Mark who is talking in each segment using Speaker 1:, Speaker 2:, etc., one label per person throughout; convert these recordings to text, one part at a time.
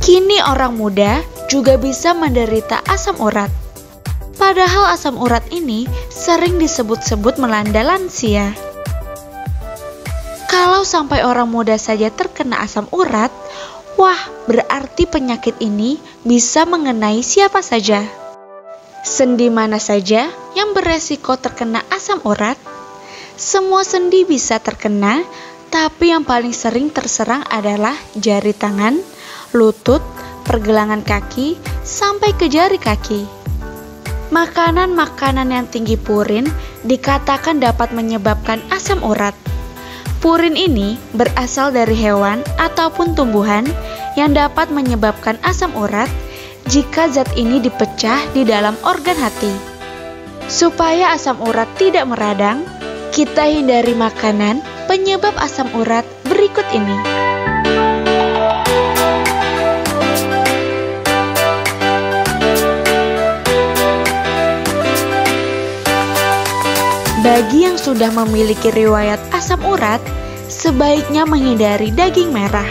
Speaker 1: Kini orang muda juga bisa menderita asam urat. Padahal asam urat ini sering disebut-sebut melanda lansia. Kalau sampai orang muda saja terkena asam urat, wah, berarti penyakit ini bisa mengenai siapa saja. Sendi mana saja yang beresiko terkena asam urat? Semua sendi bisa terkena, tapi yang paling sering terserang adalah jari tangan, lutut, pergelangan kaki, sampai ke jari kaki. Makanan-makanan yang tinggi purin dikatakan dapat menyebabkan asam urat. Purin ini berasal dari hewan ataupun tumbuhan yang dapat menyebabkan asam urat jika zat ini dipecah di dalam organ hati. Supaya asam urat tidak meradang, kita hindari makanan penyebab asam urat berikut ini. Bagi yang sudah memiliki riwayat asam urat, sebaiknya menghindari daging merah.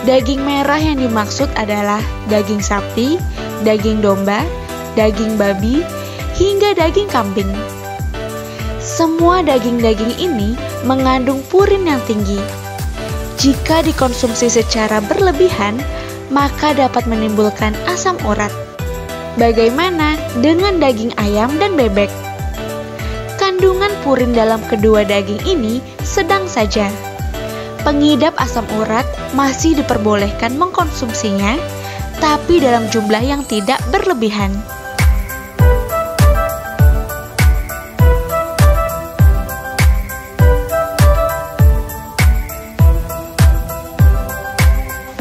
Speaker 1: Daging merah yang dimaksud adalah daging sapi, daging domba, daging babi, hingga daging kambing. Semua daging-daging ini mengandung purin yang tinggi. Jika dikonsumsi secara berlebihan, maka dapat menimbulkan asam urat. Bagaimana dengan daging ayam dan bebek? Kandungan purin dalam kedua daging ini sedang saja. Pengidap asam urat masih diperbolehkan mengkonsumsinya, tapi dalam jumlah yang tidak berlebihan.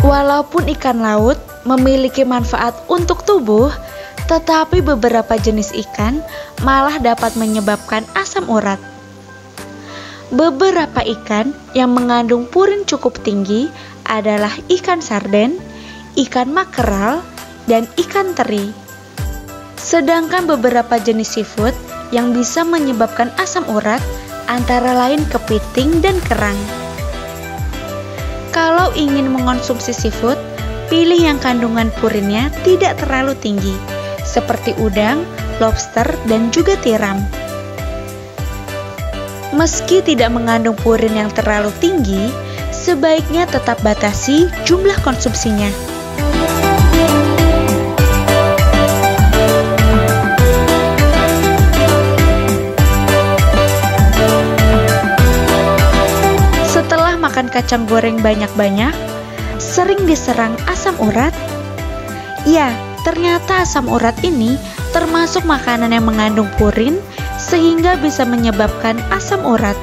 Speaker 1: Walaupun ikan laut memiliki manfaat untuk tubuh, tetapi beberapa jenis ikan malah dapat menyebabkan asam urat. Beberapa ikan yang mengandung purin cukup tinggi adalah ikan sarden, ikan makeral, dan ikan teri. Sedangkan beberapa jenis seafood yang bisa menyebabkan asam urat antara lain kepiting dan kerang. Kalau ingin mengonsumsi seafood, pilih yang kandungan purinnya tidak terlalu tinggi, seperti udang, lobster, dan juga tiram. Meski tidak mengandung purin yang terlalu tinggi, sebaiknya tetap batasi jumlah konsumsinya. Setelah makan kacang goreng banyak-banyak, sering diserang asam urat? Ya, ternyata asam urat ini termasuk makanan yang mengandung purin sehingga bisa menyebabkan asam urat.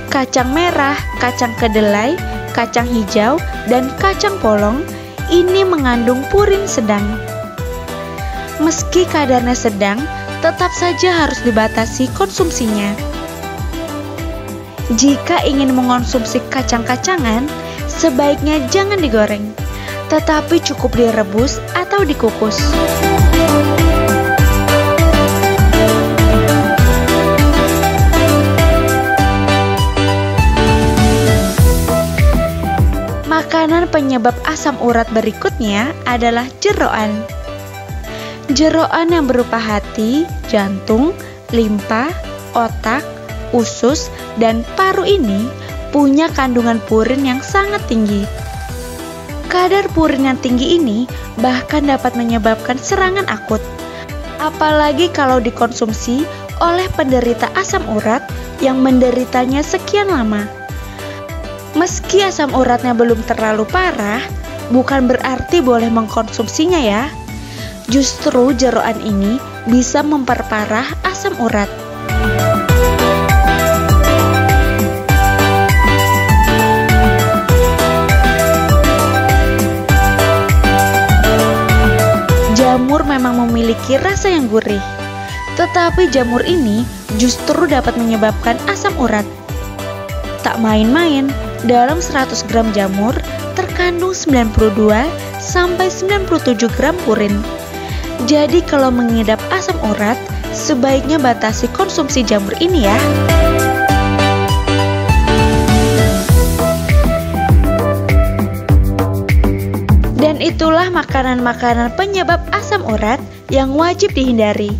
Speaker 1: Kacang merah, kacang kedelai, kacang hijau, dan kacang polong ini mengandung purin sedang. Meski kadarnya sedang, tetap saja harus dibatasi konsumsinya. Jika ingin mengonsumsi kacang-kacangan, sebaiknya jangan digoreng, tetapi cukup direbus atau dikukus. Makanan penyebab asam urat berikutnya adalah jeroan. Jeroan yang berupa hati, jantung, limpa, otak, usus, dan paru ini punya kandungan purin yang sangat tinggi. Kadar purin yang tinggi ini bahkan dapat menyebabkan serangan akut, apalagi kalau dikonsumsi oleh penderita asam urat yang menderitanya sekian lama. Meski asam uratnya belum terlalu parah, bukan berarti boleh mengkonsumsinya ya. Justru jeroan ini bisa memperparah asam urat. Jamur memang memiliki rasa yang gurih, tetapi jamur ini justru dapat menyebabkan asam urat. Tak main-main, dalam 100 gram jamur terkandung 92 sampai 97 gram purin. Jadi kalau mengidap asam urat, sebaiknya batasi konsumsi jamur ini ya. Dan itulah makanan-makanan penyebab asam urat yang wajib dihindari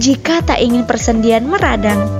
Speaker 1: jika tak ingin persendian meradang.